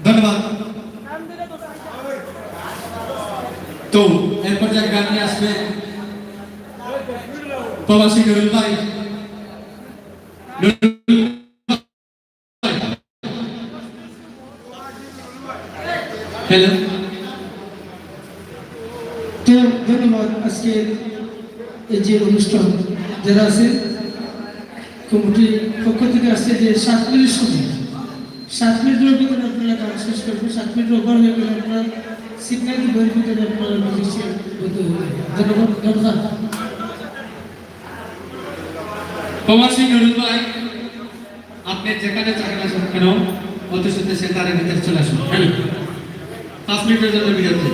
ধন্যবাদ। তো এরপর যে গান নিয়ে আসবে প্রবাসী নুরুল ভাই। হ্যালো, তো ধন্যবাদ। আজকে এই যে অনুষ্ঠান যারা আছে কমিটির পক্ষ থেকে আসছে যে 7 মিনিট সময়, 7 মিনিটের ভিতরে আপনারা গান শেষ করবেন। 7 মিনিট ওভার হয়ে গেলে আপনারা সিগন্যাল বইয়ের ভিতরে আপনারা মিউজিশিয়ান হতে হবে। ধন্যবাদ। ধন্যবাদ। প্রবাসী নুরুল ভাই, আপনি যেখানে চাকরি আসুন কেন অতি সত্ত্বে সে তারের ভিতরে চলে আসুন। হ্যালো, 5 মিনিটের জন্য বিরতি।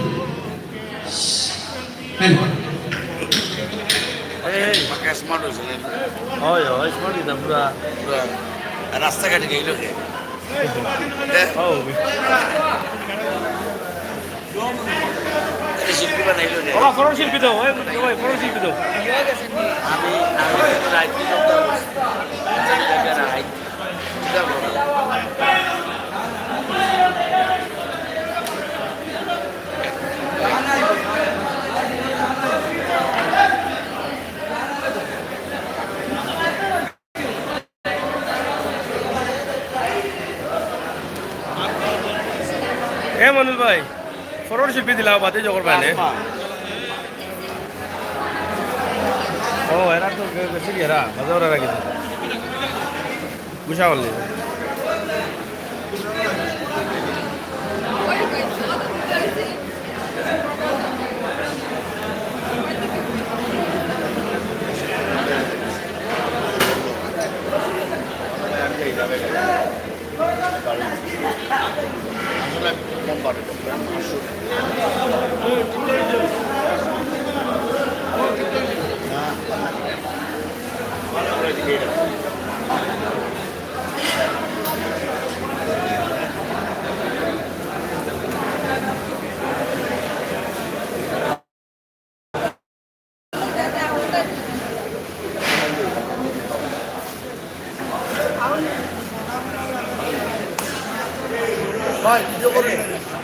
হ্যালো, স্মার্ট হয়েছে, হয় হয় স্মার্ট না পুরা পুরা রাস্তাঘাটে গেল শিল্পী বানাইল রে ফরন শিল্পী তো ফরন শিল্পী তো আমি মনুল ভাই ফরন শিল্পী দিলাম বাদে জগর বাইনে ও এরা তো গেছে এরা বাজার রাখিছে বুঝা বললি ভাই ভিডিও করুন।